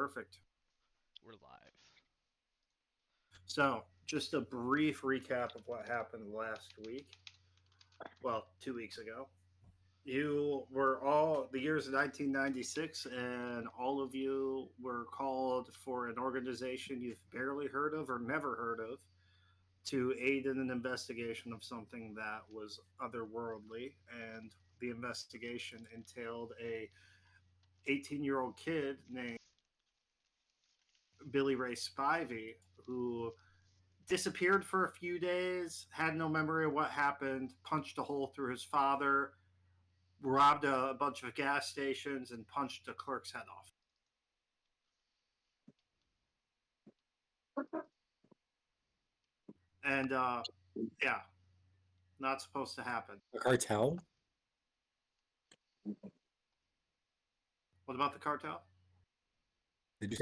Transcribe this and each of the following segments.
Perfect. We're live. So, just a brief recap of what happened last week. Well, 2 weeks ago. You were all the years of 1996, and all of you were called for an organization you've barely heard of or never heard of to aid in an investigation of something that was otherworldly. And the investigation entailed a 18-year-old kid named Billy Ray Spivey who disappeared for a few days, had no memory of what happened, punched a hole through his father, robbed a bunch of gas stations, and punched a clerk's head off. And yeah, not supposed to happen. The cartel? What about the cartel? Did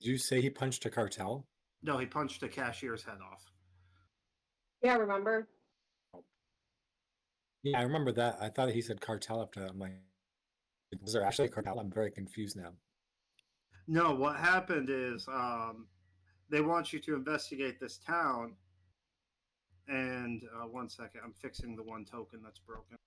you say he punched a cartel? No, he punched a cashier's head off. Yeah, remember? Yeah, I remember that. I thought he said cartel after that. I'm like, was there actually a cartel? I'm very confused now. No, what happened is they want you to investigate this town. And 1 second, I'm fixing the one token that's broken.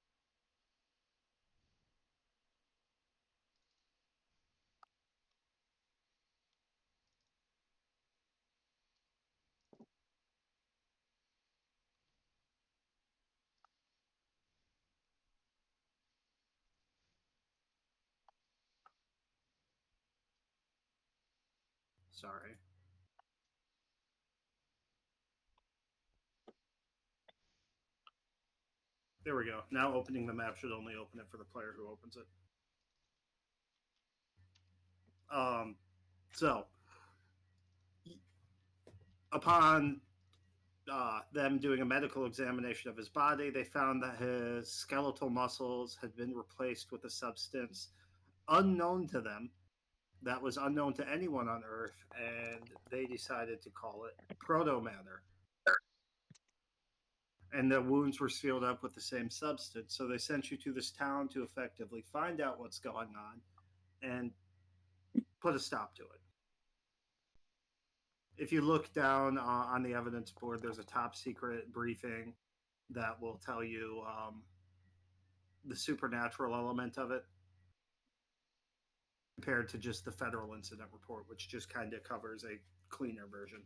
Sorry. There we go. Now opening the map should only open it for the player who opens it. So, upon them doing a medical examination of his body, they found that his skeletal muscles had been replaced with a substance unknown to them, that was unknown to anyone on Earth, and they decided to call it proto matter. And the wounds were sealed up with the same substance. So they sent you to this town to effectively find out what's going on and put a stop to it. If you look down on the evidence board, there's a top secret briefing that will tell you the supernatural element of it compared to just the federal incident report, which just kind of covers a cleaner version.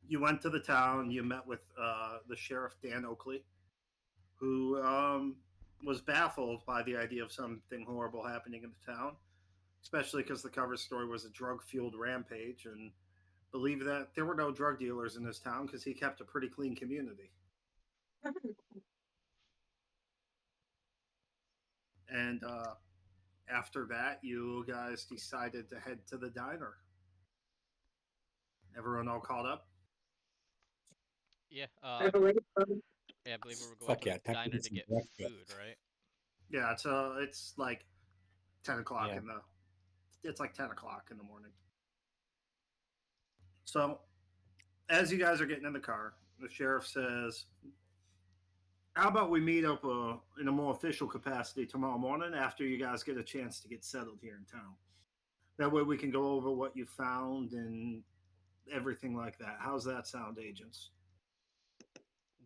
You went to the town, you met with the sheriff, Dan Oakley, who was baffled by the idea of something horrible happening in the town, especially because the cover story was a drug-fueled rampage, and believed that there were no drug dealers in this town because he kept a pretty clean community. And after that, you guys decided to head to the diner. Everyone all caught up? Yeah. I believe so. Yeah, I believe we were going Fuck to yeah, the diner to get breakfast. food, right? Yeah, it's like 10 o'clock Yeah. It's like 10 o'clock in the morning. So, as you guys are getting in the car, the sheriff says, how about we meet up in a more official capacity tomorrow morning after you guys get a chance to get settled here in town? That way we can go over what you found and everything like that. How's that sound, agents?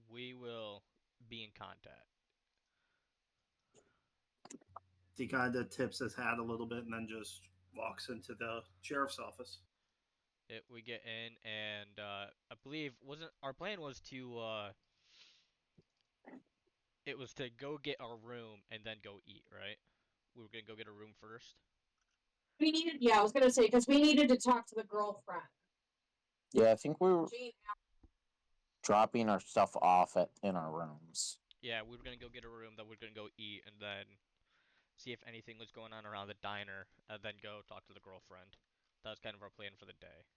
We will be in contact. He kind of tips his hat a little bit and then just walks into the sheriff's office. We get in, and I believe wasn't our plan was to it was to go get our room and then go eat, right? We were gonna go get a room first. Yeah, I was gonna say, because we needed to talk to the girlfriend. Yeah, I think we were Jane, dropping our stuff off in our rooms. Yeah, we were gonna go get a room, then we are gonna go eat, and then see if anything was going on around the diner, and then go talk to the girlfriend. That was kind of our plan for the day.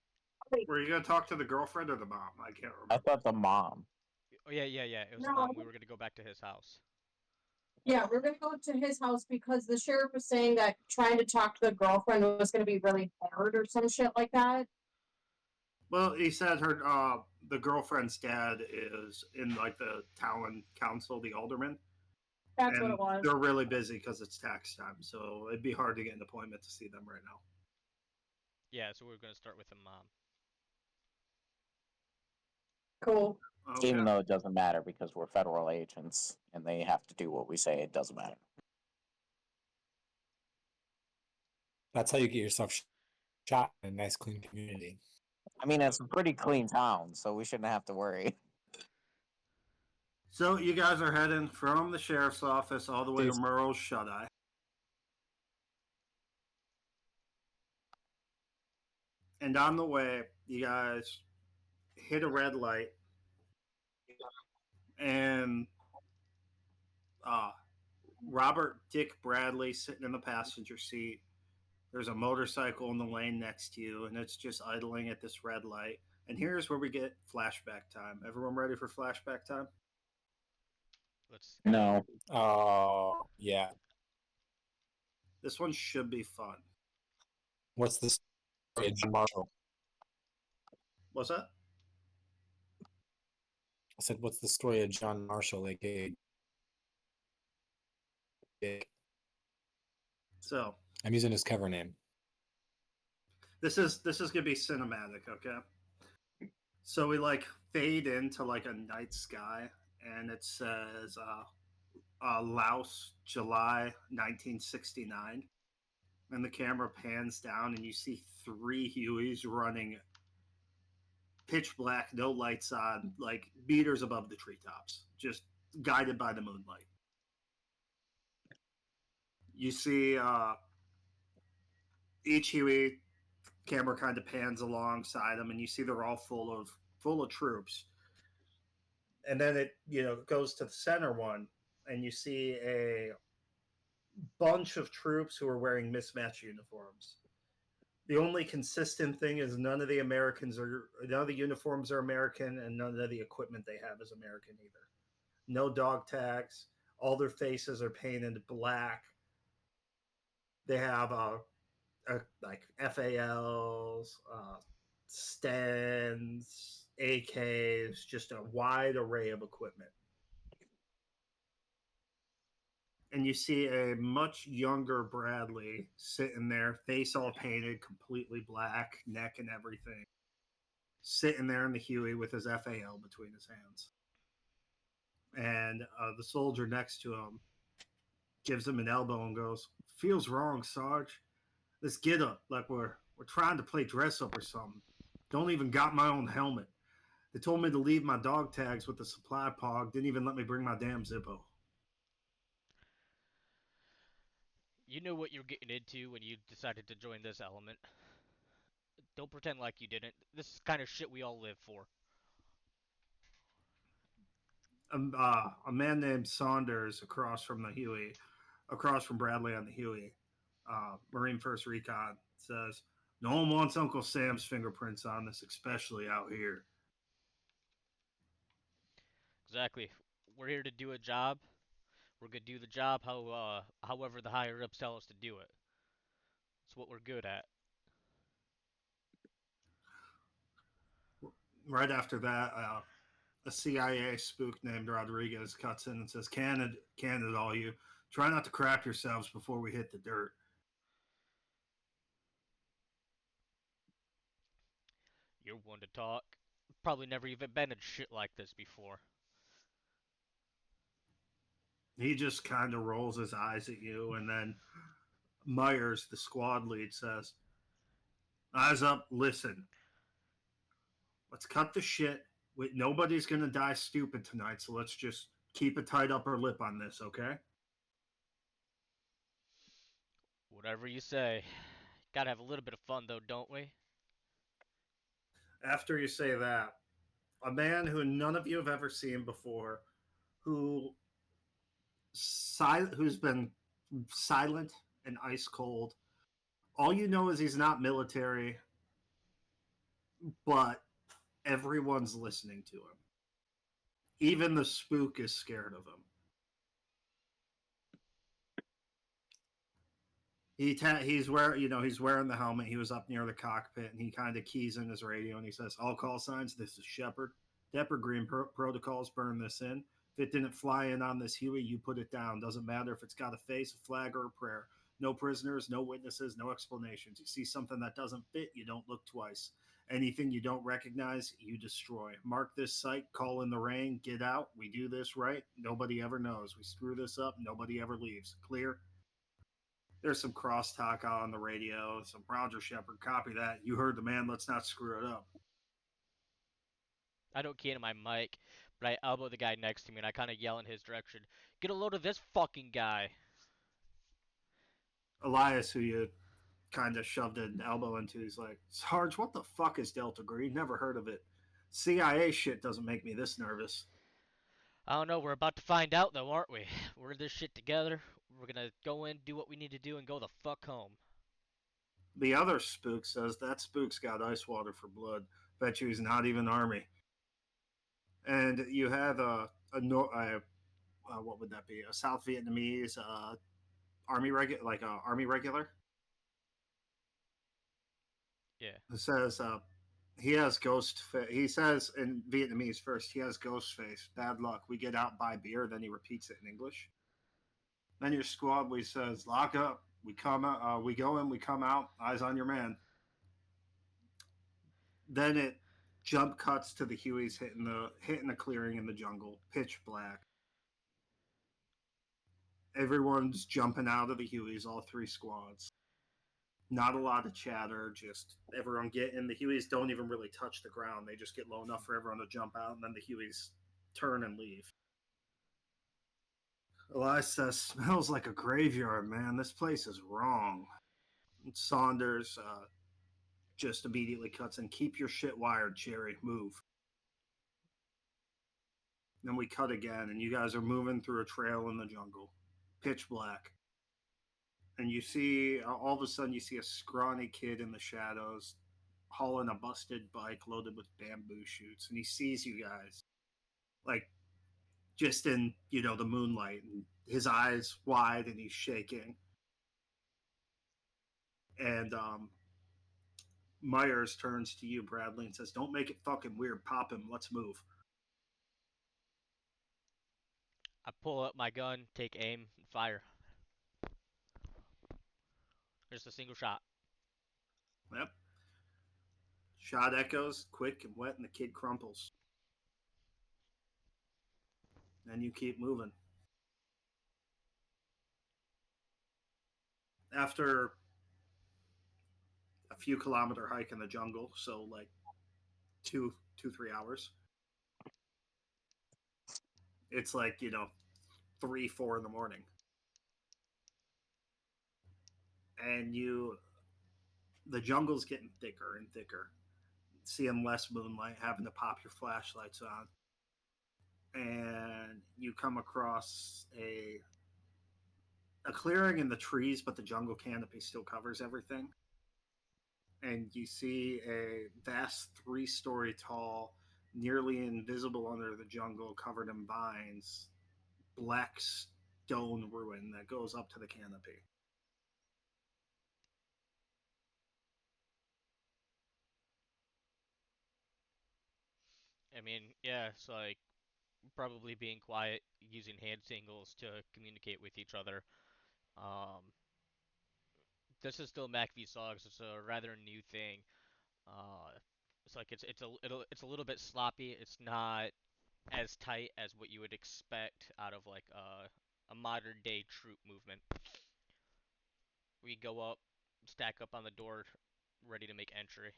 Were you going to talk to the girlfriend or the mom? I can't remember. I thought the mom. Oh yeah, it was No. Mom. We were gonna go back to his house. yeah, we're gonna go to his house because the sheriff was saying that trying to talk to the girlfriend was gonna be really hard or some shit like that. Well, he said the girlfriend's dad is in like the town council, the alderman, That's what and it was. they're really busy because it's tax time, so it'd be hard to get an appointment to see them right now. Yeah, so we're gonna start with the mom. Cool. Okay. Even though it doesn't matter because we're federal agents and they have to do what we say, it doesn't matter. That's how you get yourself shot in a nice, clean community. I mean, it's a pretty clean town, so we shouldn't have to worry. So you guys are heading from the sheriff's office all the way to Merle's Shuteye. And on the way, you guys hit a red light, and Robert Dick Bradley sitting in the passenger seat. There's a motorcycle in the lane next to you, and it's just idling at this red light. And here's where we get flashback time. Everyone ready for flashback time? Let's No. Oh, yeah. This one should be fun. What's the story of John Marshall? What's that? I said, what's the story of John Marshall, aka Dick? So I'm using his cover name. this is gonna be cinematic, okay? So we like fade into like a night sky, and it says Laos, July 1969, and the camera pans down, and you see three Hueys running pitch black, no lights on, like meters above the treetops, just guided by the moonlight. You see each Huey, camera kind of pans alongside them, and you see they're all full of troops. And then it goes to the center one, and you see a bunch of troops who are wearing mismatched uniforms. The only consistent thing is none of the uniforms are American, and none of the equipment they have is American either. No dog tags. All their faces are painted black. They have like FALs, stands, AKs, just a wide array of equipment. And you see a much younger Bradley sitting there, face all painted, completely black, neck and everything, sitting there in the Huey with his FAL between his hands. And the soldier next to him gives him an elbow and goes, "Feels wrong, Sarge. Let's get up like we're trying to play dress up or something. Don't even got my own helmet. They told me to leave my dog tags with the supply pog. Didn't even let me bring my damn Zippo." You knew what you were getting into when you decided to join this element. Don't pretend like you didn't. This is kind of shit we all live for. A man named Saunders across from the Huey, across from Bradley on the Huey, Marine First Recon, says, "No one wants Uncle Sam's fingerprints on this, especially out here." Exactly. We're here to do a job. We're gonna do the job however the higher ups tell us to do it. It's what we're good at. Right after that, a CIA spook named Rodriguez cuts in and says, Canada, all you. Try not to crap yourselves before we hit the dirt." You're one to talk. Probably never even been in shit like this before. He just kind of rolls his eyes at you, and then Myers, the squad lead, says, "Eyes up, listen. Let's cut the shit. Nobody's going to die stupid tonight, so let's just keep a tight upper lip on this, okay?" Whatever you say. Gotta have a little bit of fun though, don't we? After you say that, a man who none of you have ever seen before, who who's been silent and ice cold. All you know is he's not military, but everyone's listening to him. Even the spook is scared of him. He's wearing the helmet. He was up near the cockpit, and he kind of keys in his radio, and he says, "All call signs. This is Shepard. Depper Green protocols. Burn this in. If it didn't fly in on this Huey, you put it down. Doesn't matter if it's got a face, a flag, or a prayer. No prisoners, no witnesses, no explanations. You see something that doesn't fit, you don't look twice. Anything you don't recognize, you destroy. Mark this site, call in the rain, get out. We do this right. Nobody ever knows. We screw this up, nobody ever leaves. Clear? There's some crosstalk on the radio, some Roger Shepard, copy that. You heard the man, let's not screw it up. I don't key into my mic, but I elbow the guy next to me and I kind of yell in his direction, "Get a load of this fucking guy!" Elias, who you kind of shoved an elbow into, he's like, Sarge, what the fuck is Delta Green? Never heard of it. CIA shit doesn't make me this nervous. I don't know, we're about to find out though, aren't we? We're in this shit together. We're gonna go in, do what we need to do, and go the fuck home. The other spook says that spook's got ice water for blood. Bet you he's not even army. And you have what would that be? A South Vietnamese army regular. Yeah. It says he has he says in Vietnamese first, he has ghost face. Bad luck. We get out, buy beer. Then he repeats it in English. Then your squad, we says, lock up. We come out, we go in, we come out. Eyes on your man. Then it jump cuts to the Hueys hitting the clearing in the jungle, pitch black. Everyone's jumping out of the Hueys, all three squads. Not a lot of chatter, just everyone getting. The Hueys don't even really touch the ground. They just get low enough for everyone to jump out, and then the Hueys turn and leave. Elias says, smells like a graveyard, man. This place is wrong. And Saunders just immediately cuts in, keep your shit wired, Cherry. Move. Then we cut again, and you guys are moving through a trail in the jungle. Pitch black. And you see, all of a sudden, you see a scrawny kid in the shadows hauling a busted bike loaded with bamboo shoots. And he sees you guys, like, just in, the moonlight. And his eyes wide, and he's shaking. And Myers turns to you, Bradley, and says, don't make it fucking weird. Pop him. Let's move. I pull up my gun, take aim, and fire. Just a single shot. Yep. Shot echoes, quick and wet, and the kid crumples. Then you keep moving. After a few kilometer hike in the jungle, so like 3 hours. It's like, 3, 4 in the morning. And the jungle's getting thicker and thicker. Seeing less moonlight, having to pop your flashlights on. And you come across a clearing in the trees, but the jungle canopy still covers everything. And you see a vast 3-story tall, nearly invisible under the jungle, covered in vines, black stone ruin that goes up to the canopy. I mean, yeah, it's like probably being quiet, using hand signals to communicate with each other. Um, this is still MACV Sogs. It's a rather new thing. It's like it's a little bit sloppy. It's not as tight as what you would expect out of like a modern day troop movement. We go up, stack up on the door, ready to make entry.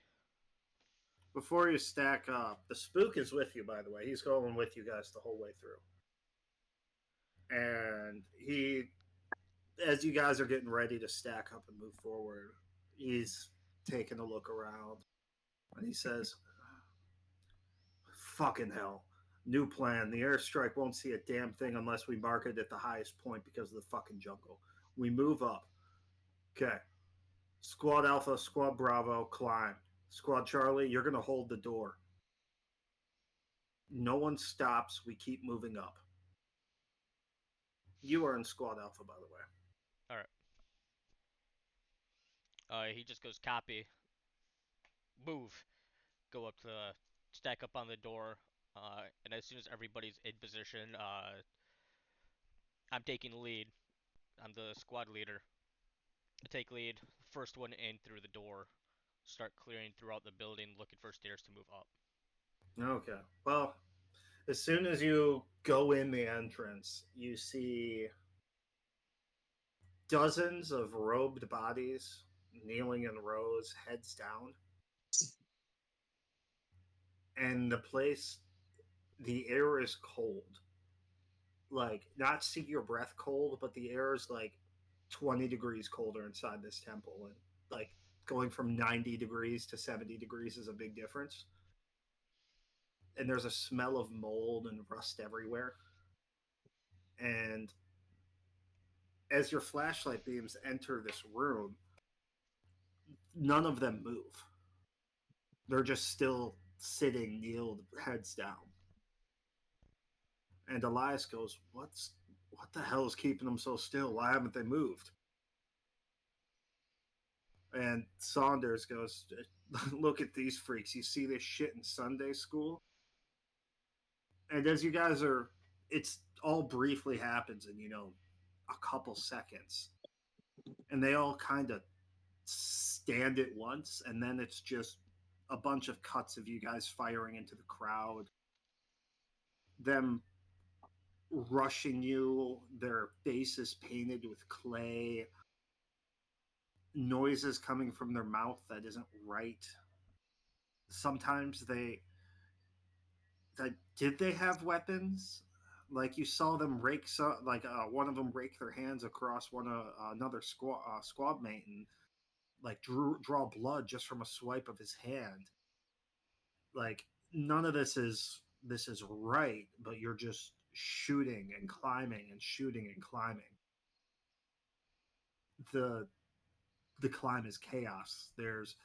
Before you stack up, the spook is with you, by the way. He's going with you guys the whole way through. And as you guys are getting ready to stack up and move forward, he's taking a look around. And he says, fucking hell. New plan. The airstrike won't see a damn thing unless we mark it at the highest point because of the fucking jungle. We move up. Okay. Squad Alpha, Squad Bravo, climb. Squad Charlie, you're going to hold the door. No one stops. We keep moving up. You are in Squad Alpha, by the way. Alright. He just goes copy. Move. Go up to stack up on the door. And as soon as everybody's in position, I'm taking lead. I'm the squad leader. I take lead. First one in through the door. Start clearing throughout the building, looking for stairs to move up. Okay. Well, as soon as you go in the entrance, you see dozens of robed bodies kneeling in rows, heads down. And the air is cold. Like, not see your breath cold, but the air is like 20 degrees colder inside this temple. And like going from 90 degrees to 70 degrees is a big difference. And there's a smell of mold and rust everywhere. And as your flashlight beams enter this room, none of them move. They're just still sitting, kneeled, heads down. And Elias goes, what the hell is keeping them so still? Why haven't they moved? And Saunders goes, look at these freaks. You see this shit in Sunday school? And as you guys are, it's all briefly happens in, a couple seconds. And they all kind of stand at once. And then it's just a bunch of cuts of you guys firing into the crowd, them rushing you, their faces painted with clay, noises coming from their mouth that isn't right. Sometimes did they have weapons? Like you saw them rake, one of them rake their hands across another squad mate and like draw blood just from a swipe of his hand. Like none of this is right, but you're just shooting and climbing and shooting and climbing. The the climb is chaos. There's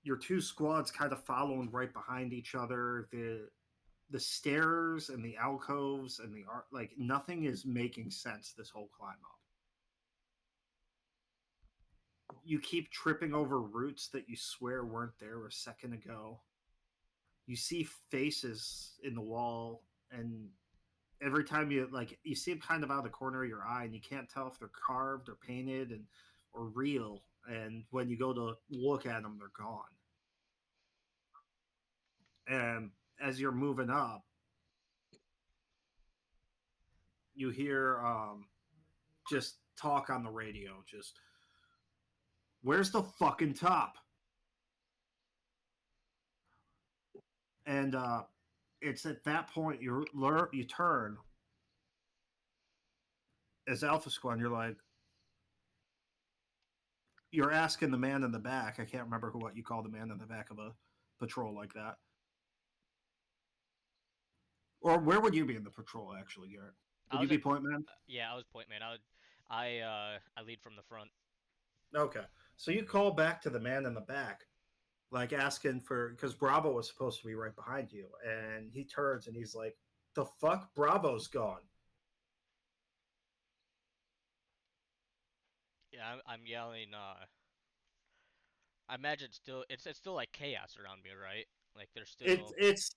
your two squads kind of following right behind each other. The stairs and the alcoves and the art, like nothing is making sense this whole climb up. You keep tripping over roots that you swear weren't there a second ago. You see faces in the wall, and every time you see them kind of out of the corner of your eye, and you can't tell if they're carved or painted or real. And when you go to look at them, they're gone. And as you're moving up, you hear just talk on the radio. Just, where's the fucking top? And it's at that point you turn as Alpha Squad. You're asking the man in the back. I can't remember what you call the man in the back of a patrol like that. Or where would you be in the patrol, actually, Garrett? Would you be point man? Yeah, I was point man. I lead from the front. Okay, so you call back to the man in the back, like asking because Bravo was supposed to be right behind you, and he turns and he's like, "The fuck, Bravo's gone." Yeah, I'm yelling. I imagine it's still like chaos around me, right? Like there's still. It's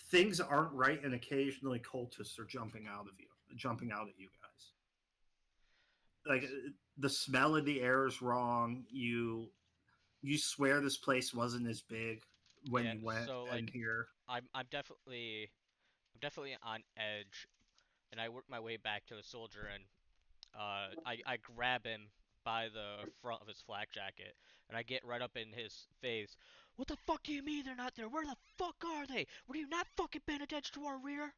things aren't right, and occasionally cultists are jumping out at you guys. Like the smell of the air is wrong. You swear this place wasn't as big when Yeah, you went so in like here. I'm definitely on edge, and I work my way back to the soldier, and I grab him by the front of his flak jacket, and I get right up in his face. What the fuck do you mean they're not there? Where the fuck are they? Were you not fucking paying attention to our rear?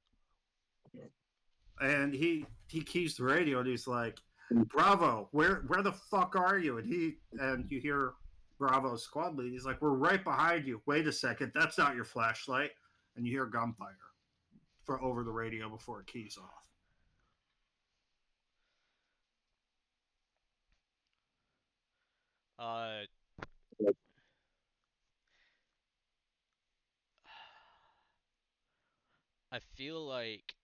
And he keys the radio and he's like, "Bravo, where the fuck are you?" And you hear Bravo's squad lead. He's like, "We're right behind you. Wait a second, that's not your flashlight." And you hear gunfire for over the radio before it keys off. Uh, I feel like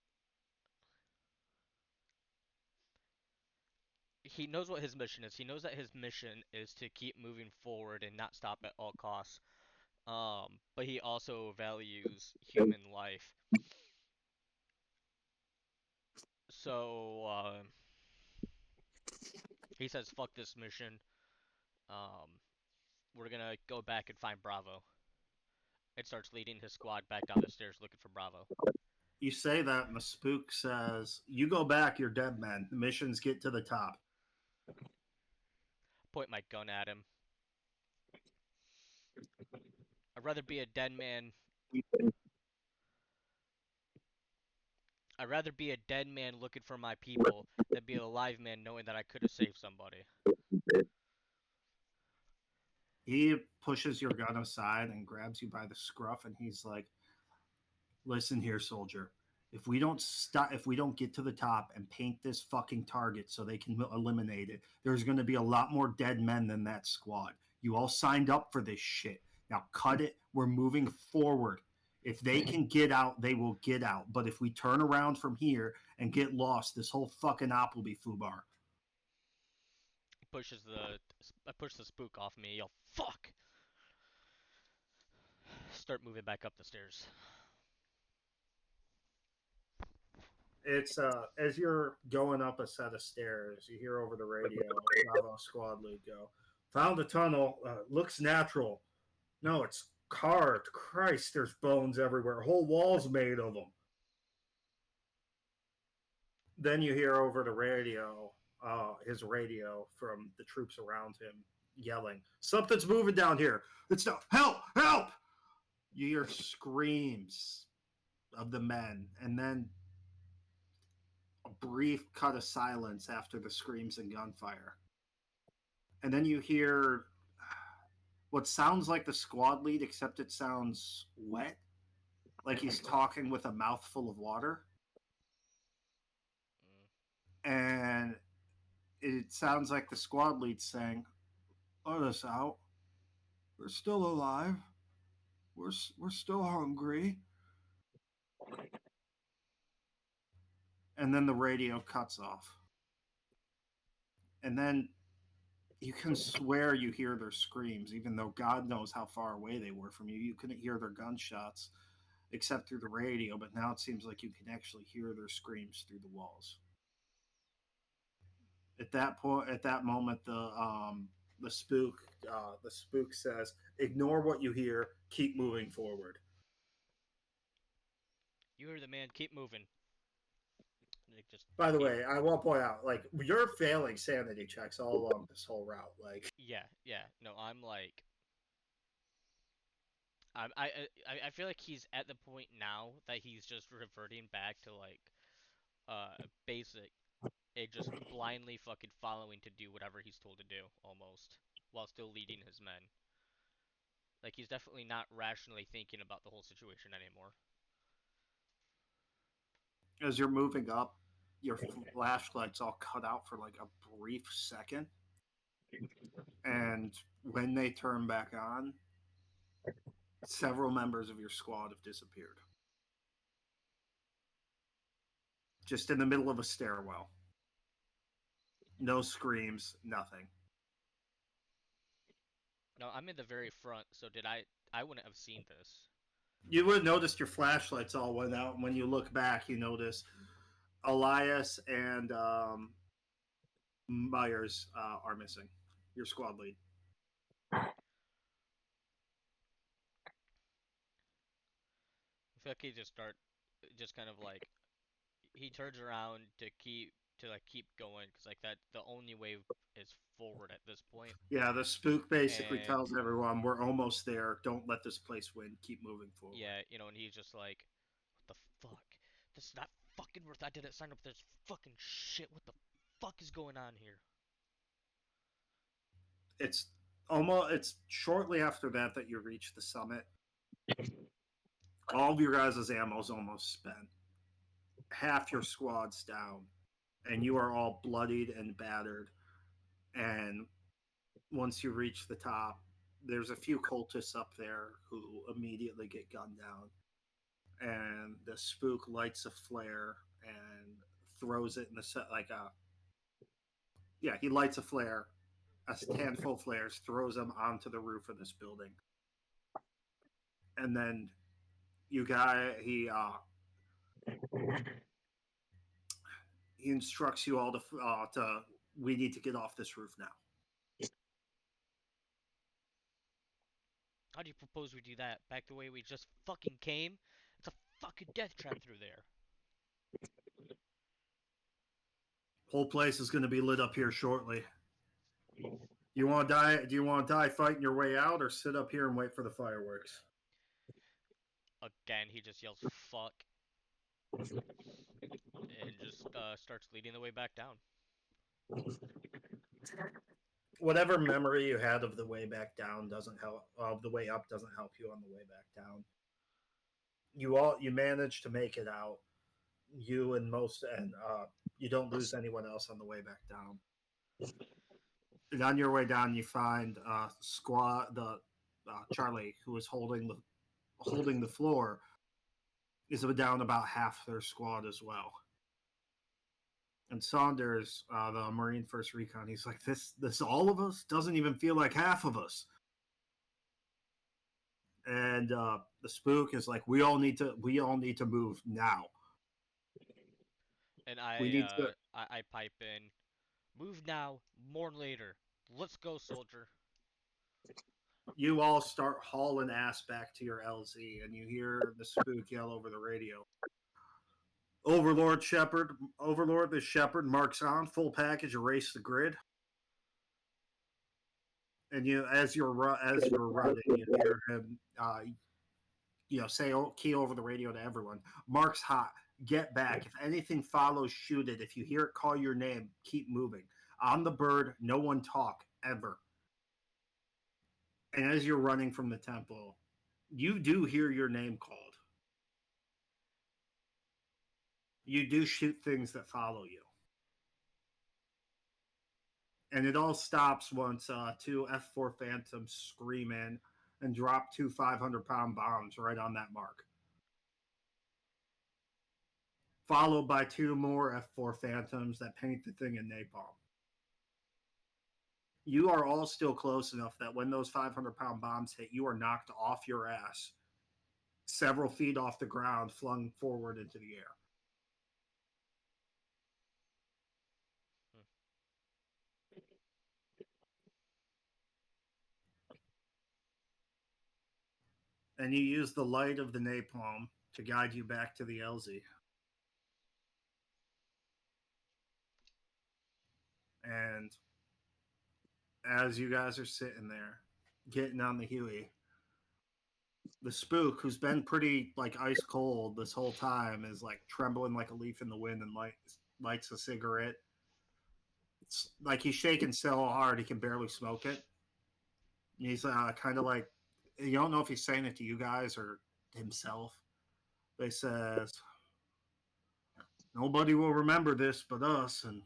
he knows what his mission is. He knows that his mission is to keep moving forward and not stop at all costs. But he also values human life. So he says, "Fuck this mission. Um, we're gonna go back and find Bravo." And starts leading his squad back down the stairs looking for Bravo. You say that, and the spook says, "You go back, you're dead men. The missions get to the top." Point my gun at him. I'd rather be a dead man. I'd rather be a dead man looking for my people than be a live man knowing that I could have saved somebody. He pushes your gun aside and grabs you by the scruff, and he's like, "Listen here, soldier. If we don't get to the top and paint this fucking target so they can eliminate it, there's going to be a lot more dead men than that squad. You all signed up for this shit. Now cut it. We're moving forward. If they can get out, they will get out. But if we turn around from here and get lost, this whole fucking op will be foobar." I push the spook off me. Yell, "Fuck!" Start moving back up the stairs. It's as you're going up a set of stairs, you hear over the radio Bravo squad lead go, "Found a tunnel. Looks natural. No, it's carved. Christ, there's bones everywhere. Whole walls made of them." Then you hear over the radio, his radio from the troops around him yelling, "Something's moving down here. It's no help, help!" You hear screams of the men, and then a brief cut of silence after the screams and gunfire. And then you hear what sounds like the squad lead, except it sounds wet, like he's talking with a mouthful of water. And it sounds like the squad lead saying, "Let us out. We're still alive. We're still hungry." And then the radio cuts off. And then you can swear you hear their screams, even though God knows how far away they were from you. You couldn't hear their gunshots except through the radio, but now it seems like you can actually hear their screams through the walls. At that point, at that moment, the spook says, "Ignore what you hear. Keep moving forward." You hear the man, keep moving. Just By the keep. way, I will point out, like, you're failing sanity checks all along this whole route. Like, Yeah. No, I'm like, I feel like he's at the point now that he's just reverting back to like, basic, just blindly fucking following to do whatever he's told to do, almost, while still leading his men. Like he's definitely not rationally thinking about the whole situation anymore. as you're moving up, your flashlights all cut out for like a brief second, and when they turn back on, several members of your squad have disappeared. Just in the middle of a stairwell. No screams, nothing. No, I'm in the very front, so did I wouldn't have seen this. You would have noticed your flashlights all went out, and when you look back, you notice Elias and Myers are missing. Your squad lead. I feel like just kind of like, he turns around to keep going, because like that the only way is forward at this point. Yeah, the spook basically And tells everyone, "We're almost there. Don't let this place win. Keep moving forward." yeah, and he's just like, what the fuck? This is not fucking worth. I didn't sign up for this fucking shit. What the fuck is going on here? It's shortly after that you reach the summit. All of your guys' ammo's almost spent. Half your squad's down, and you are all bloodied and battered. And once you reach the top, there's a few cultists up there who immediately get gunned down. And the spook lights a flare and throws it in the set like a. Yeah, he lights a flare, a handful of flares, throws them onto the roof of this building. and then he instructs you all to we need to get off this roof now. How do you propose we do that? Back the way we just fucking came? It's a fucking death trap through there. Whole place is going to be lit up here shortly. You want to die? Do you want to die fighting your way out, or sit up here and wait for the fireworks? Again, he just yells fuck and just starts leading the way back down. Whatever memory you had of the way back down doesn't help. Of the way up doesn't help you on the way back down. You managed to make it out. You and you don't lose anyone else on the way back down. And on your way down, you find Charlie, who is holding the floor, is down about half their squad as well. And Saunders, the Marine First Recon, he's like, this all of us doesn't even feel like half of us. And the spook is like, we all need to move now. And I pipe in, move now, mourn later. Let's go, soldier. You all start hauling ass back to your LZ, and you hear the spook yell over the radio. Overlord, the Shepherd marks on, full package, erase the grid. And as you're running, you hear him, say key over the radio to everyone. Mark's hot. Get back. If anything follows, shoot it. If you hear it call your name, keep moving. On the bird, no one talk ever. And as you're running from the temple, you do hear your name called. You do shoot things that follow you. And it all stops once two F4 Phantoms scream in and drop two 500-pound bombs right on that mark. Followed by two more F4 Phantoms that paint the thing in napalm. You are all still close enough that when those 500-pound bombs hit, you are knocked off your ass, several feet off the ground, flung forward into the air. And you use the light of the napalm to guide you back to the LZ. And as you guys are sitting there, getting on the Huey, the spook, who's been pretty ice cold this whole time, is trembling like a leaf in the wind and lights a cigarette. It's like he's shaking so hard he can barely smoke it. And he's kind of you don't know if he's saying it to you guys or himself. But he says, nobody will remember this but us, and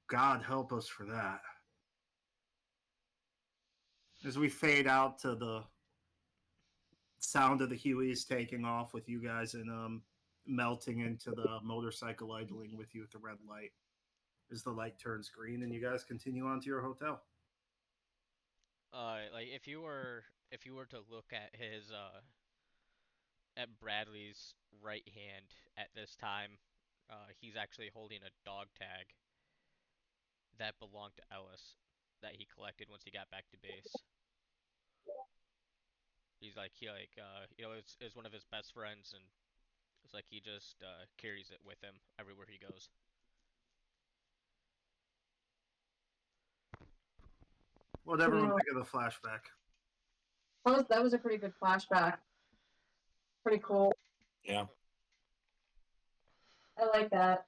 God help us for that. As we fade out to the sound of the Hueys taking off with you guys and melting into the motorcycle idling with you at the red light. As the light turns green and you guys continue on to your hotel. If you were to look at his at Bradley's right hand at this time, he's actually holding a dog tag that belonged to Ellis that he collected once he got back to base. He's it's one of his best friends, and it's like he just carries it with him everywhere he goes. What everyone think of the flashback? That was a pretty good flashback. Pretty cool. Yeah. I like that.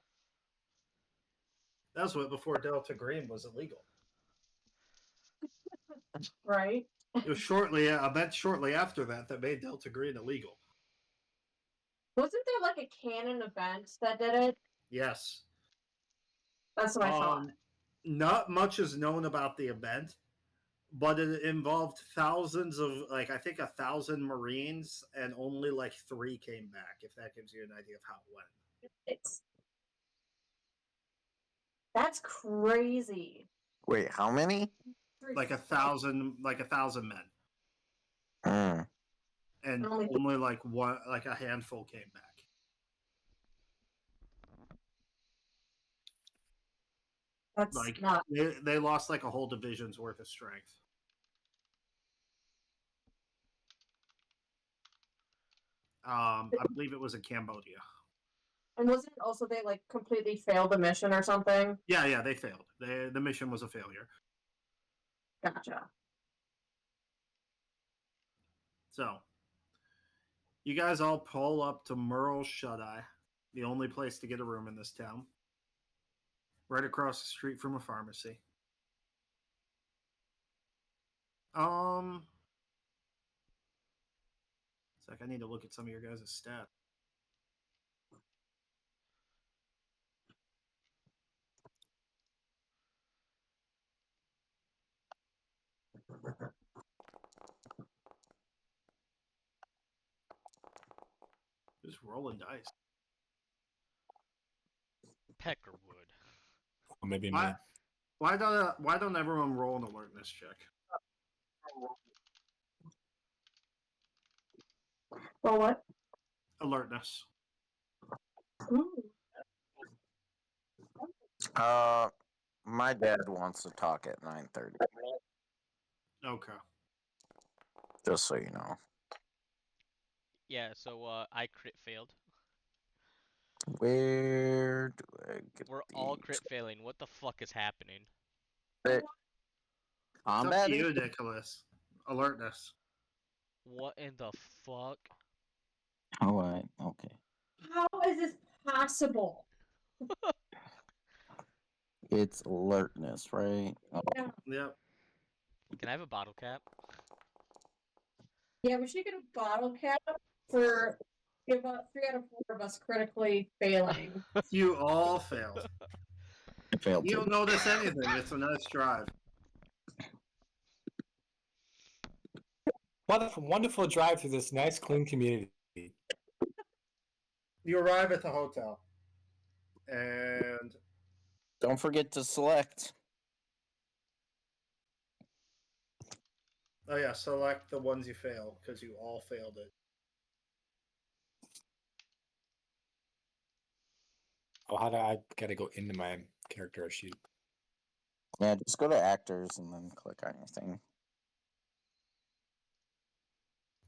That was what before Delta Green was illegal. Right. It was shortly after that made Delta Green illegal. Wasn't there a canon event that did it? Yes. That's what I thought. Not much is known about the event, but it involved thousands of I think 1,000 Marines, and only 3 came back. If that gives you an idea of how it went. That's crazy. Wait, how many? 1,000 men. and Only- only like a handful came back. That's Like not. they lost like a whole division's worth of strength. I believe it was in Cambodia. And wasn't it also they like completely failed the mission or something? Yeah, they failed. The mission was a failure. Gotcha. So, you guys all pull up to Merle's Shuteye, the only place to get a room in this town, right across the street from a pharmacy. It's like I need to look at some of your guys' stats. Just rolling dice. Peckerwood. Or maybe me. Why don't everyone roll an alertness check? For what? Alertness. Ooh. My dad wants to talk at 9:30. Okay. Just so you know. Yeah, so I crit failed. Where do I get We're these? all crit failing. What the fuck is happening? It's up Combat? to you, Nicholas. Alertness. What in the fuck? All right. Okay. How is this possible? It's alertness, right? Oh, Yeah. Yep. Can I have a bottle cap? Yeah, we should get a bottle cap for give up 3 out of 4 of us critically failing. You all failed. I failed You to. don't notice anything. It's a nice drive. What a wonderful drive through this nice, clean community. You arrive at the hotel, and Don't forget to select. oh yeah, select the ones you fail because you all failed it. Oh, how do I gotta go into my character sheet? Yeah, just go to actors and then click on your thing.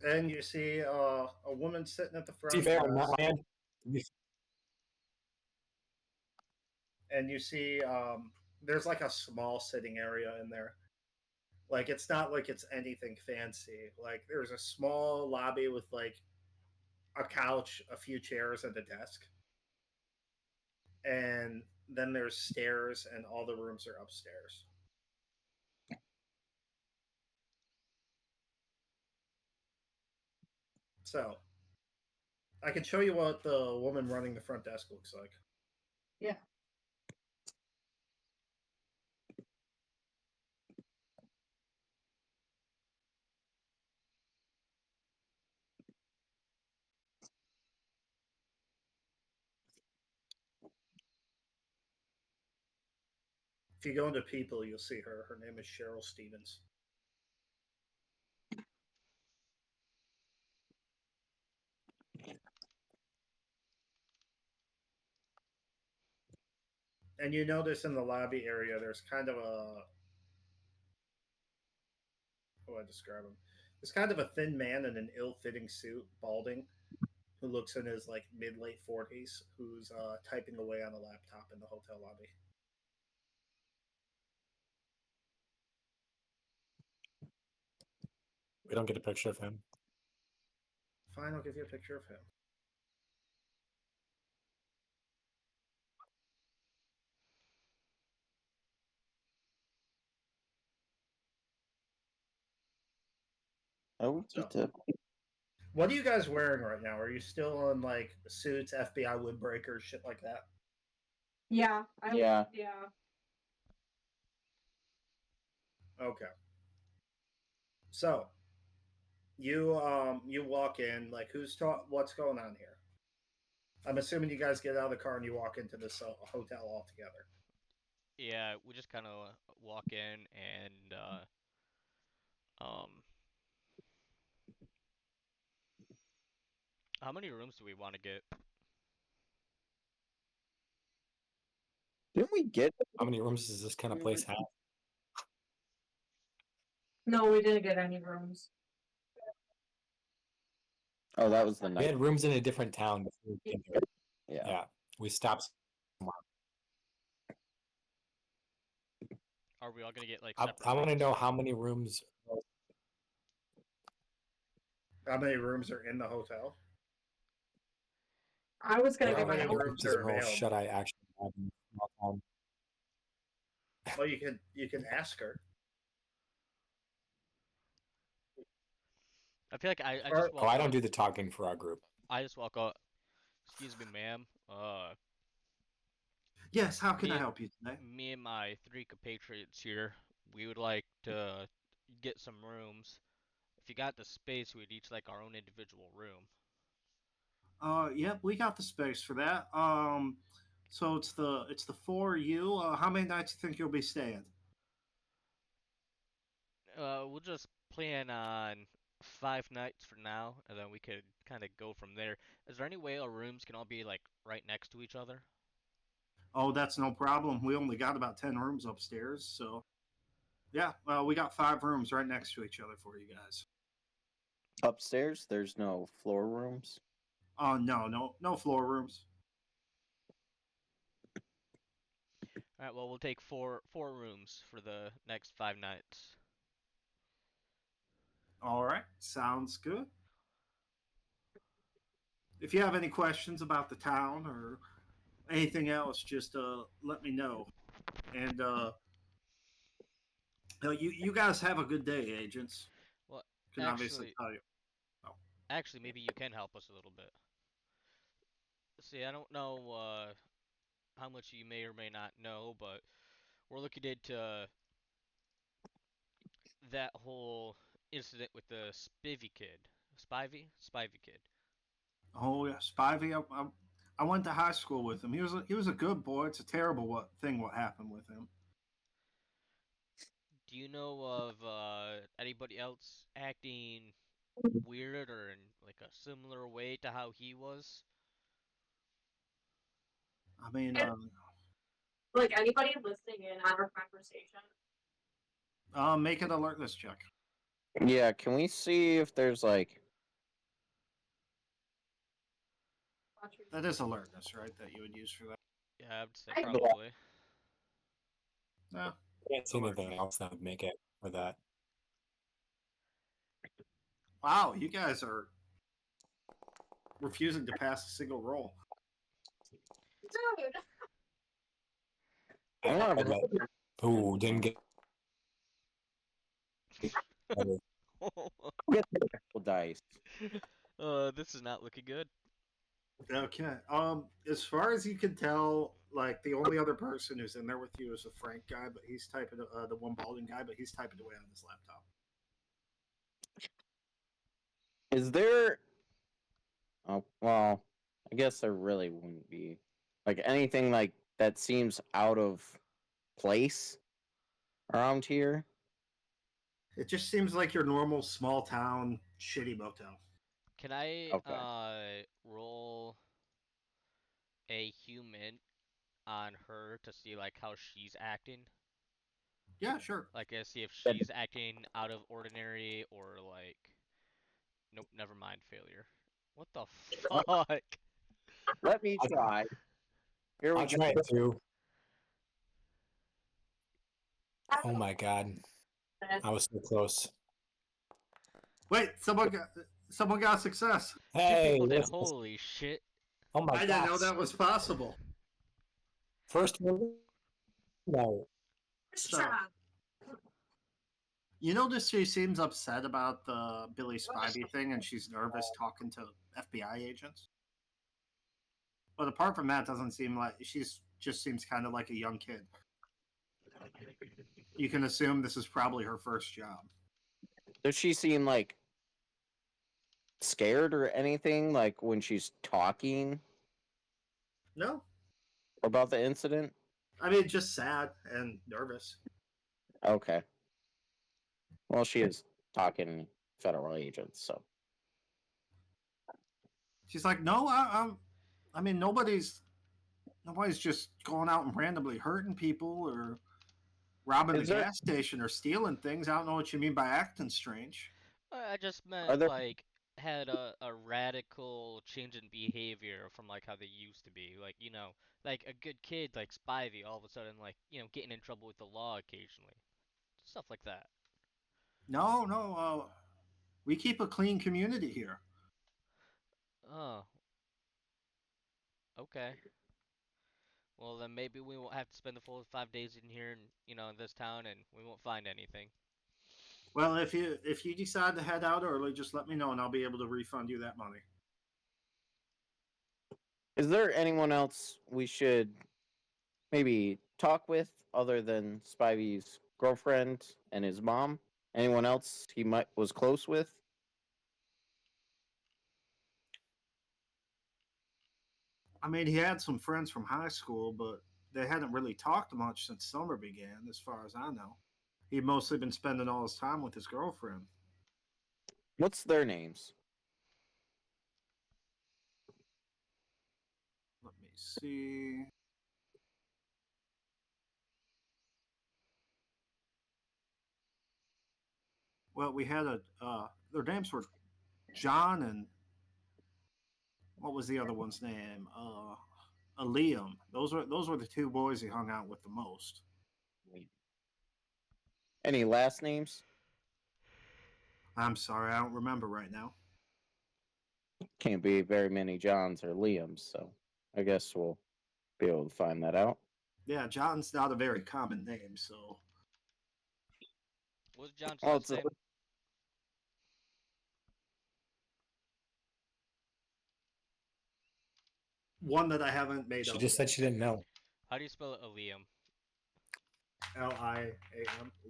And you see a woman sitting at the To be front fair, on desk, that land, and you see there's like a small sitting area in there. Like it's not like it's anything fancy. Like there's a small lobby with like a couch, a few chairs, and a desk. And then there's stairs, and all the rooms are upstairs. So I can show you what the woman running the front desk looks like. Yeah. If you go into people, you'll see her. Her name is Cheryl Stevens. And you notice in the lobby area, there's kind of a how do I describe him? There's kind of a thin man in an ill-fitting suit, balding, who looks in his like mid-late 40s, who's typing away on a laptop in the hotel lobby. we don't get a picture of him. Fine, I'll give you a picture of him. Oh, So, what are you guys wearing right now? Are you still in like suits, FBI windbreakers, shit like that? Yeah. Yeah. Yeah. Okay. So you walk in like what's going on here? I'm assuming you guys get out of the car and you walk into this hotel all together. Yeah, we just kind of walk in and um How many rooms do we want to get? Didn't we get? How many rooms does this kind of place have? No, we didn't get any rooms. Oh, that was the We night. had rooms in a different town before we came here. Yeah. Yeah, we stopped. Are we all gonna get like I separate want to rooms? know how many rooms. How many rooms are in the hotel? I was gonna How get my many own. rooms does are Merle available? Shuteye actually have in the small town? Well, you can ask her. I feel like I Or- just Oh, walk I don't up. do the talking for our group. I just walk up. Excuse me, ma'am. Yes, how can I Me, help you today? me and my 3 compatriots here, we would like to get some rooms. If you got the space, we'd each like our own individual room. Yep, we got the space for that. So it's the four of you. How many nights you think you'll be staying? We'll just plan on 5 nights for now, and then we could kind of go from there. Is there any way our rooms can all be like right next to each other? Oh, that's no problem. We only got about 10 rooms upstairs, so yeah, we got 5 rooms right next to each other for you guys. Upstairs, there's no floor rooms. No floor rooms. All right, well, we'll take four rooms for the next 5 nights. All right, sounds good. If you have any questions about the town or anything else, just let me know. And you guys have a good day, agents. Well, Can obviously actually, tell you. Oh. actually, maybe you can help us a little bit. See, I don't know how much you may or may not know, but we're looking into that whole incident with the Spivvy kid. Spivey kid. Oh yeah, Spivey. I went to high school with him. He was a good boy. It's a terrible what happened with him. Do you know of anybody else acting weird or in like a similar way to how he was? I mean, Like anybody listening in on our conversation. make an alertness check. Yeah, can we see if there's like? That is alertness, right? That you would use for that. Yeah, I would say I- probably. No. I can't see anything Alertness. else that would make it for that. Wow, you guys are refusing to pass a single roll. Dude. I want to. Ooh, didn't get. Get the dice. This is not looking good. Okay. As far as you can tell, like the only other person who's in there with you is a Frank guy, but he's typing the one balding guy, but he's typing away on his laptop. Is there? Oh well, I guess there really wouldn't be like anything like that seems out of place around here. It just seems like your normal small town shitty motel. Can I Okay. roll a human on her to see like how she's acting? Yeah, sure. Like see if she's acting out of ordinary or like nope, never mind, failure. What the fuck? Let me try. Here we I'll go. try it too. Oh my god, I was so close. Wait, someone got a success. Two Hey, people did. this is- Holy shit. oh my I didn't know gosh. that was possible. First one. No. So, you notice she seems upset about the Billy Spivey thing, and she's nervous talking to FBI agents. But apart from that, doesn't seem like she's just seems kind of like a young kid. You can assume this is probably her first job. Does she seem like scared or anything? Like when she's talking No, about the incident? I mean just sad and nervous. Okay. Well, she is talking federal agents, so She's like, no, I mean, nobody's just going out and randomly hurting people or robbing the Is there gas station or stealing things. I don't know what you mean by acting strange. I just are meant there like had a radical change in behavior from like how they used to be. Like, like a good kid like Spivey all of a sudden like, getting in trouble with the law occasionally. Stuff like that. No, no, we keep a clean community here. Oh, okay. Well, then maybe we won't have to spend the full 5 days in here and, in this town and we won't find anything. Well, if you decide to head out early, just let me know and I'll be able to refund you that money. is there anyone else we should maybe talk with other than Spivey's girlfriend and his mom? Anyone else he might was close with? I mean, he had some friends from high school, but they hadn't really talked much since summer began, as far as I know. He'd mostly been spending all his time with his girlfriend. What's their names? Let me see. Well, we had their names were John and what was the other one's name? Liam. Those were the two boys he hung out with the most. Any last names? I'm sorry, I don't remember right now. Can't be very many Johns or Liams, so I guess we'll be able to find that out. Yeah, John's not a very common name, so What's John's Oh, last name? one that I haven't made She up. just said she didn't know. How do you spell it? Liam. Liam.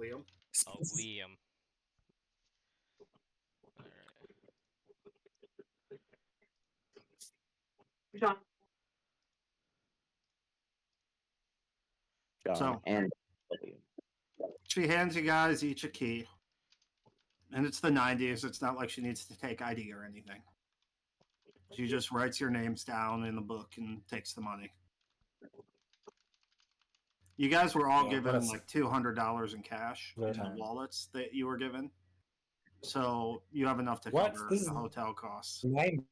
Liam. Oh, Liam. Alright. John. John So and Liam. she hands you guys each a key. And it's the 90s. It's not like she needs to take ID or anything. She just writes your names down in the book and takes the money. You guys were all Yeah, given that's- like $200 in cash in the Time. wallets that you were given. So you have enough to What? cover This is the hotel costs. 90s.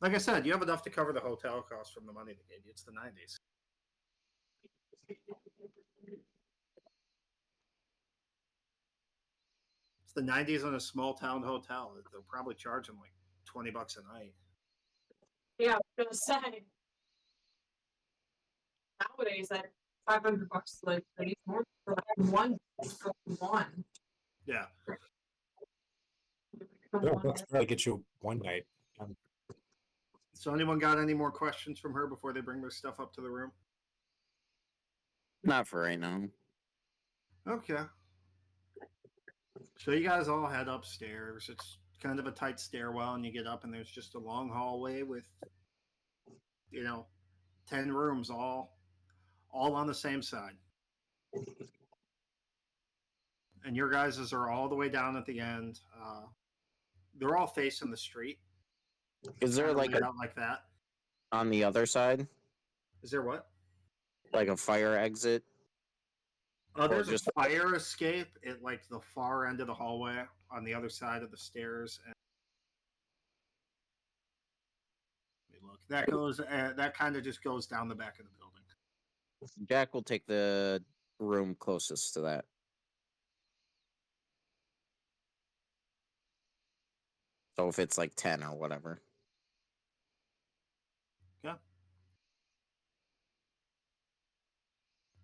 Like I said, you have enough to cover the hotel costs from the money they gave you. It's the 90s. It's the 90s in a small town hotel. They'll probably charge them like $20 a night. Yeah, I was gonna say. Nowadays, that $500 like more for one. Yeah. That's probably get you one night. So anyone got any more questions from her before they bring their stuff up to the room? Not for right now. Okay. So you guys all head upstairs. It's kind of a tight stairwell, and you get up, and there's just a long hallway with, 10 rooms all on the same side. And your guys's are all the way down at the end. They're all facing the street. Is there Kinda like laid out like that? on the other side, Is there what? like a fire exit? There's just- a fire escape at like the far end of the hallway on the other side of the stairs. And let me look. That goes. That kind of just goes down the back of the building. Jack will take the room closest to that. So if it's like 10 or whatever. Yeah.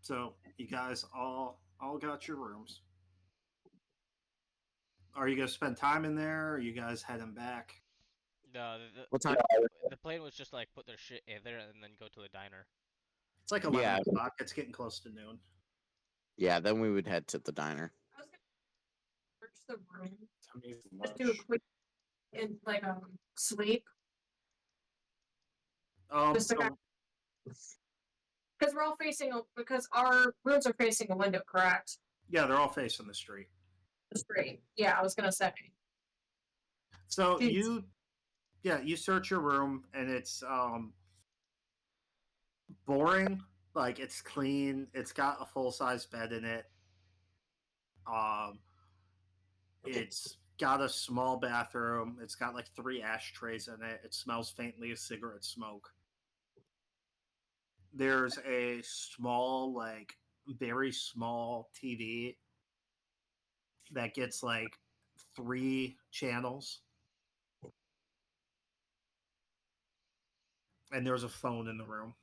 So you guys all got your rooms. Are you gonna spend time in there? Or are you guys heading back? No, What time? the plan was just like put their shit in there and then go to the diner. It's like 11 o'clock. It's getting close to noon. Yeah, then we would head to the diner. I was gonna search the room. Tummy is Just do a much. quick in like sleep. Just to So, because we're all facing because our rooms are facing a window, correct? yeah, they're all facing the street. The street. Yeah, I was gonna say. So Jeez. you search your room and it's boring. Like it's clean. It's got a full size bed in it. Um, it's got a small bathroom. It's got like 3 ashtrays in it. It smells faintly of cigarette smoke. There's a small, like very small TV that gets like 3 channels, and there's a phone in the room.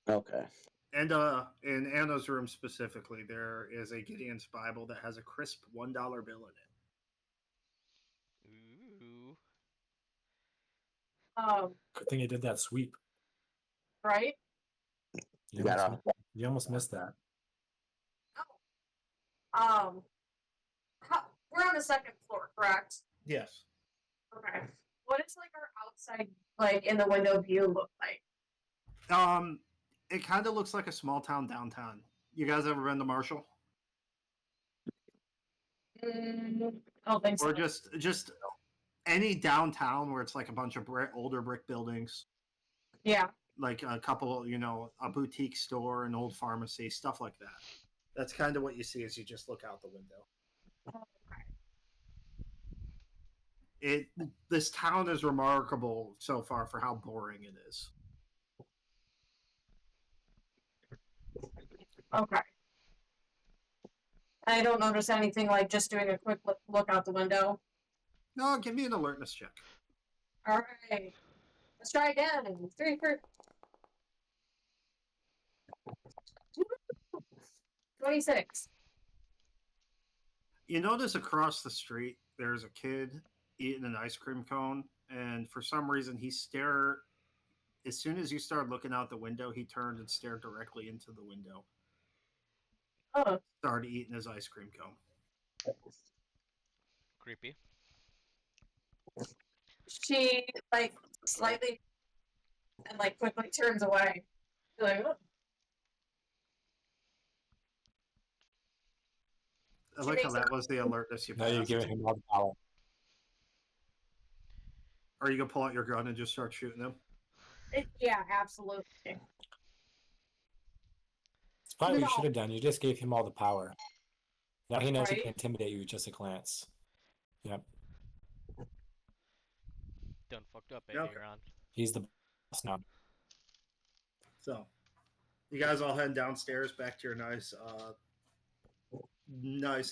Okay. And in Anna's room specifically, there is a Gideon's Bible that has a crisp $1 bill in it. Ooh. Good thing you did that sweep. Right? You You almost, gotta- you almost missed that. How, we're on the second floor, correct? Yes. Okay. What is like our outside, like in the window view, look like? It kind of looks like a small town downtown. You guys ever been to Marshall? I don't think so. Or just any downtown where it's like a bunch of older brick buildings, Yeah. like a couple, a boutique store, an old pharmacy, stuff like that. That's kind of what you see as you just look out the window. This town is remarkable so far for how boring it is. Okay. I don't notice anything like just doing a quick look out the window. No, give me an alertness check. All right. Let's try again. 3 for 26. You notice across the street there's a kid eating an ice cream cone, and for some reason as soon as you started looking out the window, he turned and stared directly into the window. Oh. Started eating his ice cream cone. Creepy. She like slightly and like quickly turns away. She's like, oh. I She like how makes that was the alertness you Now you're passed. giving him all the power. Are you gonna pull out your gun and just start shooting him? Yeah, absolutely. It's probably what you No. should have done. You just gave him all the power. Now he knows he Right? can intimidate you with just a glance. Yep. Done fucked up, Okay. Aaron. He's the boss now. So, you guys all heading downstairs back to your nice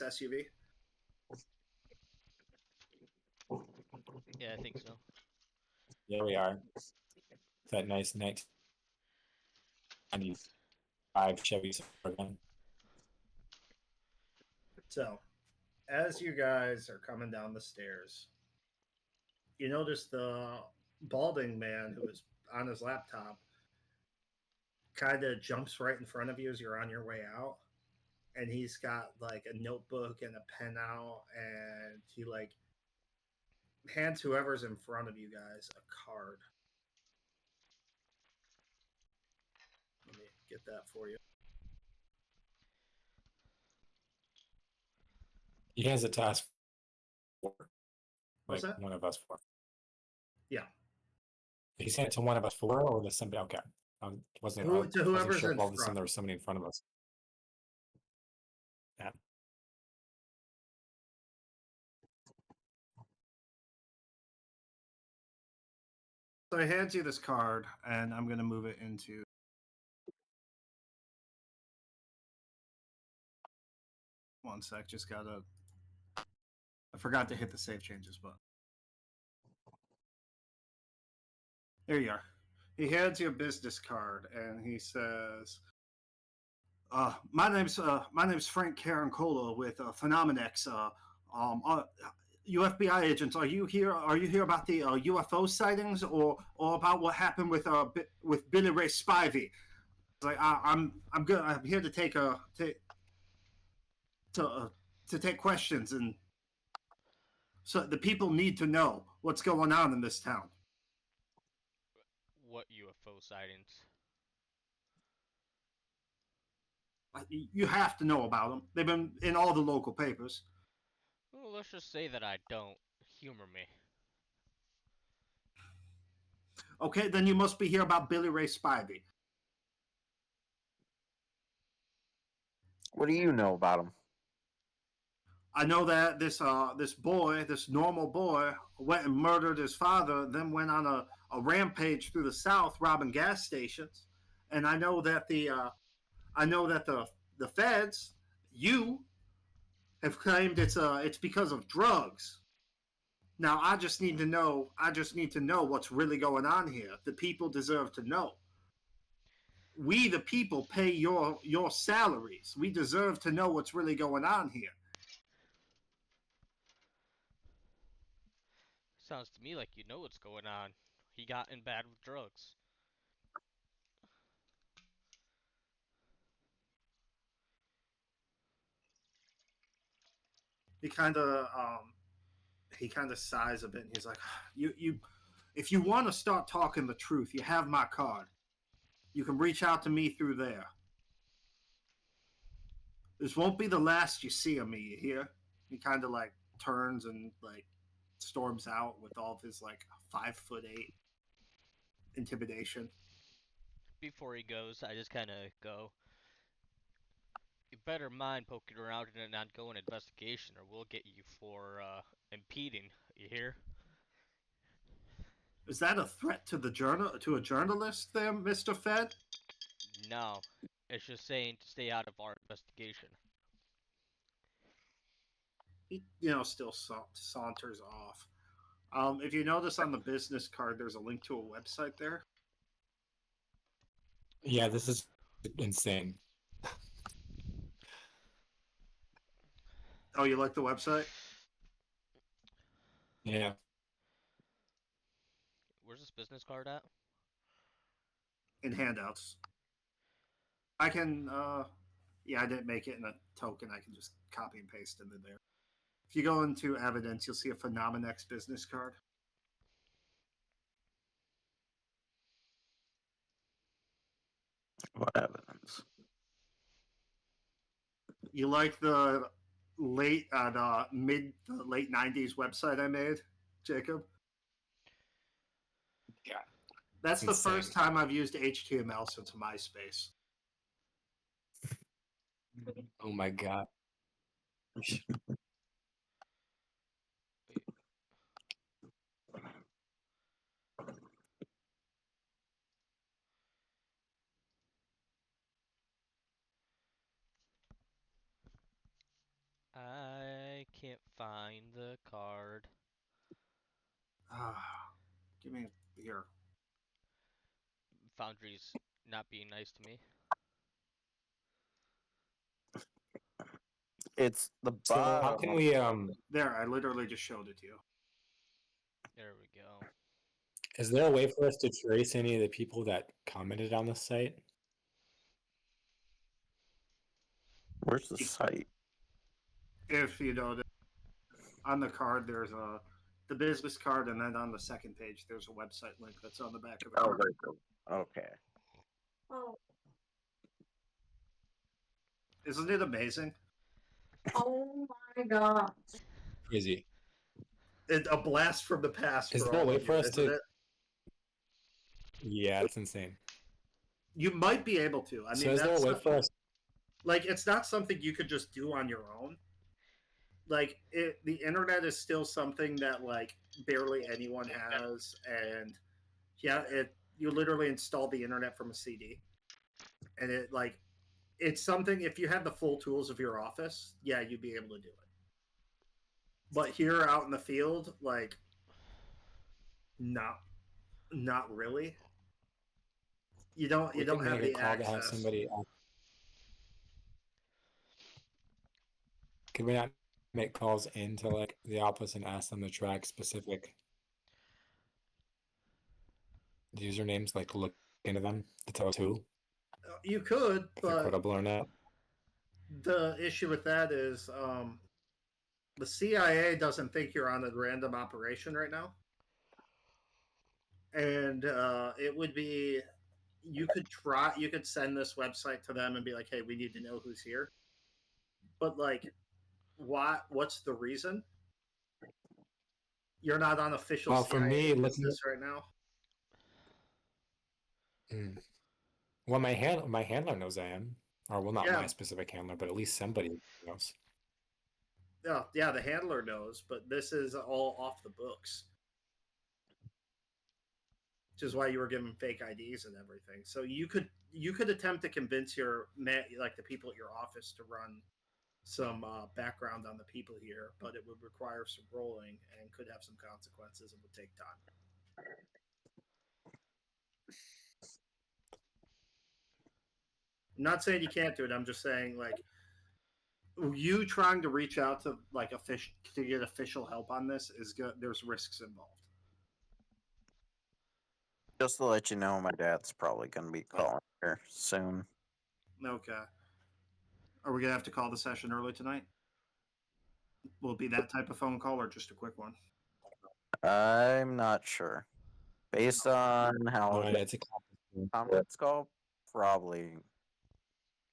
SUV. Yeah, I think so. Yeah, we are. That nice 1995 Chevy Suburban. So, as you guys are coming down the stairs, you notice the balding man who is on his laptop kind of jumps right in front of you as you're on your way out. And he's got like a notebook and a pen out, and he like hands whoever's in front of you guys a card. Let me get that for you. He hands it to us. What's Like that? one of us four. Yeah. He sent it to one of us four, or to somebody? Okay. Wasn't To whoever's sure in if all of a sudden front. there was somebody in front of us. Yeah. So he hands you this card, and I'm going to move it into. One sec, just gotta. I forgot to hit the save changes button. There you are. He hands you a business card, and he says, my name's Frank Carancola with Phenomenex. You FBI agents, are you here? Are you here about the UFO sightings, or about what happened with Billy Ray Spivey? Like I'm good. I'm here to take questions, and so the people need to know what's going on in this town. What UFO sightings? You have to know about them. They've been in all the local papers. Well, let's just say that I don't. Humor me. Okay, then you must be here about Billy Ray Spivey. What do you know about him? I know that this boy, this normal boy, went and murdered his father, then went on a rampage through the South, robbing gas stations. And I know that the feds, you, have claimed it's because of drugs. Now I just need to know. I just need to know what's really going on here. The people deserve to know. We, the people, pay your salaries. We deserve to know what's really going on here. Sounds to me like you know what's going on. He got in bad with drugs. He kind of sighs a bit, and he's like, "You, if you want to start talking the truth, you have my card. You can reach out to me through there. This won't be the last you see of me. You hear?" He kind of like turns and like storms out with all of his like 5'8" intimidation. Before he goes, I just kind of go, you better mind poking around in an ongoing investigation, or we'll get you for impeding. You hear? Is that a threat to the a journalist there, Mister Fed? No, it's just saying to stay out of our investigation. He still saunters off. If you notice on the business card, there's a link to a website there. Yeah, this is insane. Oh, you like the website? Yeah. Where's this business card at? In handouts. I can, yeah, I didn't make it in a token. I can just copy and paste into there. If you go into evidence, you'll see a Phenomenex business card. What evidence? You like the the late '90s website I made, Jacob? Yeah. That's the insane. first time I've used HTML since MySpace. Oh my god. I can't find the card. Give me here. Foundry's not being nice to me. It's the So how bottom. can we There, I literally just showed it to you. There we go. is there a way for us to trace any of the people that commented on the site? Where's the site? If you know on the card, there's the business card, and then on the second page, there's a website link that's on the back of the Oh, card. there you go. Okay. Oh, Isn't it amazing? oh my gosh. Crazy. A blast from the past Is for there a all way of for you, us isn't to it? Yeah, it's insane. You might be able to. I So mean, is there a that's way for us like it's not something you could just do on your own. Like the internet is still something that like barely anyone has, and yeah, it you literally install the internet from a CD, and it's something. If you had the full tools of your office, yeah, you'd be able to do it. But here out in the field, like, not not really. You we don't can have make a the call to have access. somebody could we not make calls into like the office and ask them to track specific usernames, like look into them to tell us who, You could, if they're but credible or not? the issue with that is the CIA doesn't think you're on a random operation right now, and it would be you could send this website to them and be like, hey, we need to know who's here. But like, what's the reason? You're not on official Well, for CIA me, looking business right now. well, my handler knows I am, or well, not Yeah. my specific handler, but at least somebody knows. Yeah, the handler knows, but this is all off the books. Which is why you were given fake IDs and everything. So you could attempt to convince like the people at your office to run some background on the people here, but it would require some rolling and could have some consequences and would take time. I'm not saying you can't do it. I'm just saying like you trying to reach out to like to get official help on this is good. There's risks involved. Just to let you know, my dad's probably going to be calling here soon. Okay. Are we gonna have to call the session early tonight? Will it be that type of phone call or just a quick one? I'm not sure. Based on how No, the it's a comments go, probably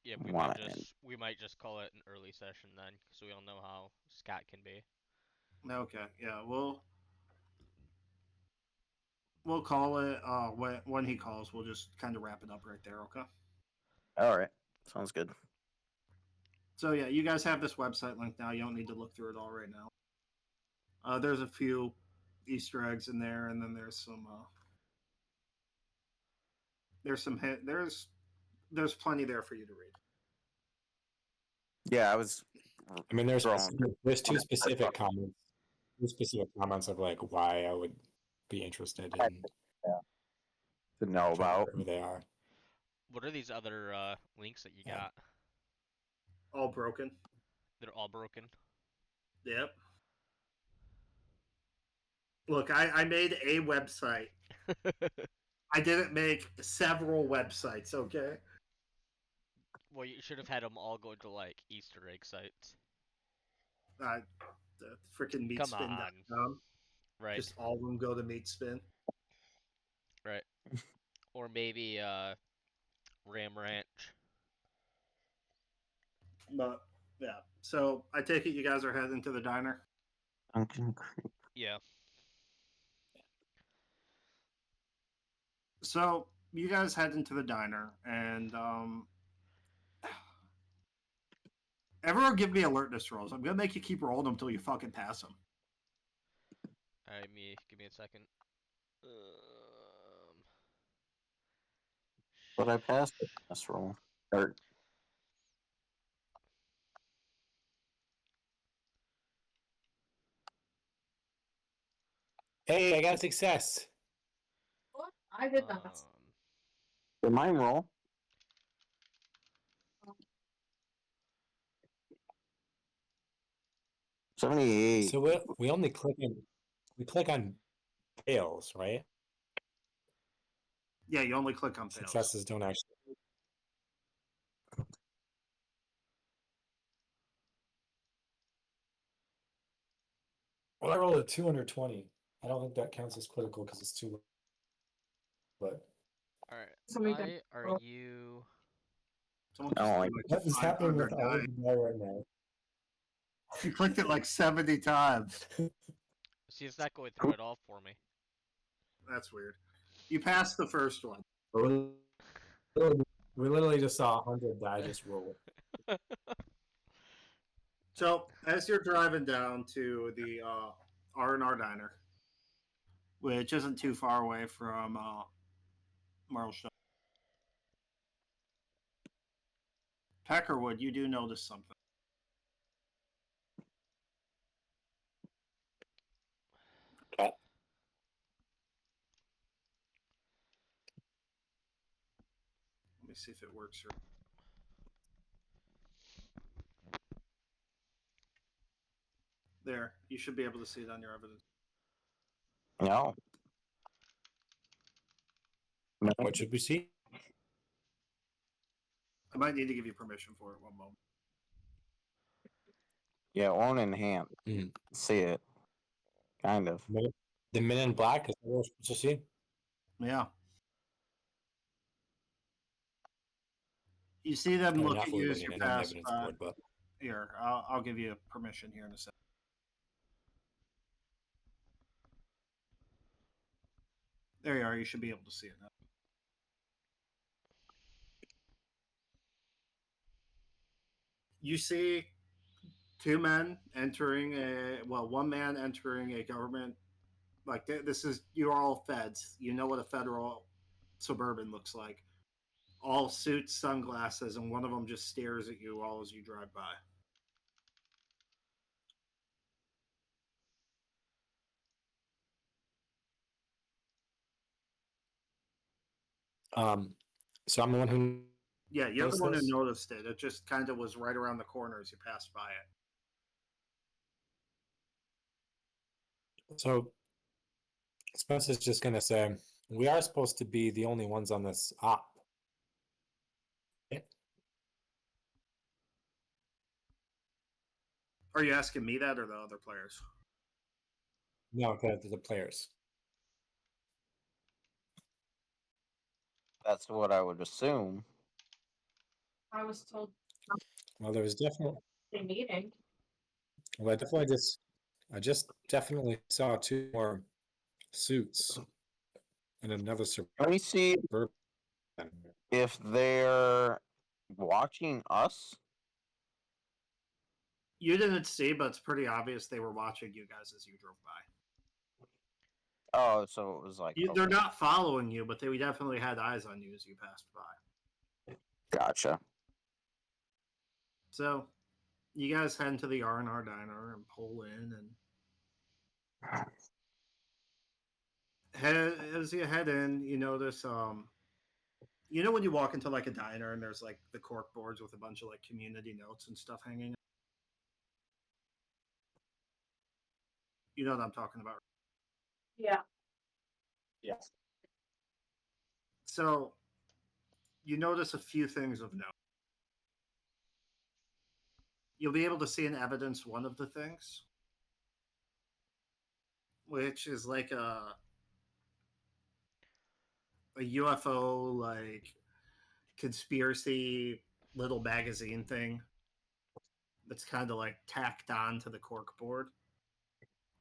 Yeah, want to end. we might just call it an early session then, because we all know how Scott can be. Okay. Yeah. We'll call it when he calls. We'll just kind of wrap it up right there. Okay. All right. Sounds good. So yeah, you guys have this website link now. You don't need to look through it all right now. There's a few Easter eggs in there, and then there's there's plenty there for you to read. Yeah, I was. I mean, there's Throwing- there's two specific comments of like why I would be interested in to know about. who they are. What are these other links that you Yeah. got? All broken. They're all broken. Yep. Look, I made a website. I didn't make several websites. Okay. Well, you should have had them all go to like Easter egg sites. The freaking Come meatspin.com. Right. Just all of them go to meatspin. Right. Or maybe Ram Ranch. But yeah. So I take it you guys are heading to the diner. Dungeon Creek. Yeah. So you guys head into the diner, and everyone give me alertness rolls. I'm gonna make you keep rolling them until you fucking pass them. Alright, give me a second. But I passed it this roll. Or Hey, I got a success. What? I did not. did mine roll? Oh. 78. So we only click on fails, right? Yeah, you only click on fails. Successes don't actually. Well, I rolled a 220. I don't think that counts as critical because it's too low. But Alright. Somebody Why did- are you... Someone I don't just like like what is happening with 500 all die. of them right now? You clicked it like 70 times. See, it's not going through at all for me. That's weird. You passed the first one. We literally just saw 100 die just roll. So as you're driving down to the R&R diner, which isn't too far away from Merle, Peckerwood, you do notice something. Okay. Let me see if it works here. There, you should be able to see it on your evidence. No. No. What should we see? I might need to give you permission for it. One moment. Yeah, it won't enhance. Mhm. See it. Kind of. The Men in Black is what we're supposed to see. Yeah. You see them They're look not at fully you as looking you in on the pass evidence by. board, but Here, I'll give you permission here in a second. There you are. You should be able to see it now. You see two men entering one man entering a government. Like this is, you're all feds. You know what a federal suburban looks like. All suits, sunglasses, and one of them just stares at you all as you drive by. so I'm the one who Yeah, you're the noticed one who this? noticed it. It just kind of was right around the corner as you passed by it. So Spencer's just gonna say we are supposed to be the only ones on this op. Are you asking me that or the other players? No, the players. That's what I would assume. I was told Well, there was definitely. a meeting. Well, I just definitely saw two more suits and another Can we see suburban. if they're watching us? You didn't see, but it's pretty obvious they were watching you guys as you drove by. Oh, so it was like They're okay. not following you, but they definitely had eyes on you as you passed by. Gotcha. So, you guys head into the R&R diner and pull in, and as you head in, you notice, you know when you walk into like a diner and there's like the cork boards with a bunch of like community notes and stuff hanging. You know what I'm talking about. Yeah. Yes. So, you notice a few things of note. You'll be able to see in evidence one of the things, which is like a UFO like conspiracy little magazine thing that's kind of like tacked on to the cork board.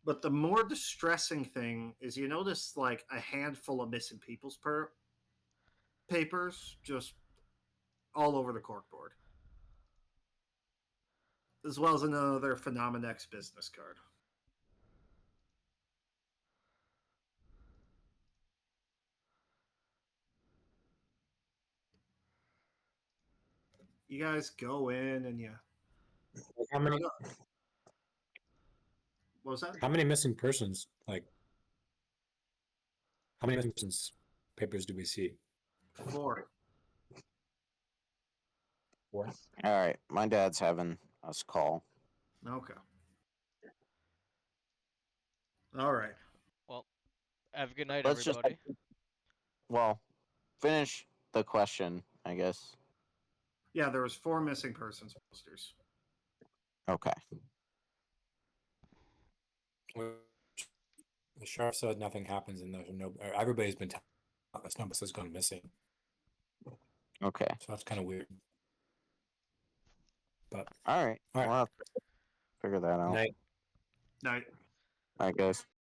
But the more distressing thing is you notice like a handful of missing people's papers just all over the cork board, as well as another Phenomenex business card. You guys go in and you. How many? What was that? How many missing persons? Like, how many missing persons papers do we see? 4. 4. All right, my dad's having us call. Okay. All right. Well, have a good night, Let's just everybody. well finish the question, I guess. Yeah, there was 4 missing persons posters. Okay. The sheriff said nothing happens, and there's no. Everybody's been telling us nobody has gone missing, Okay. so that's kind of weird. But All right. All right. We'll have to figure that out. night. Night. I guess.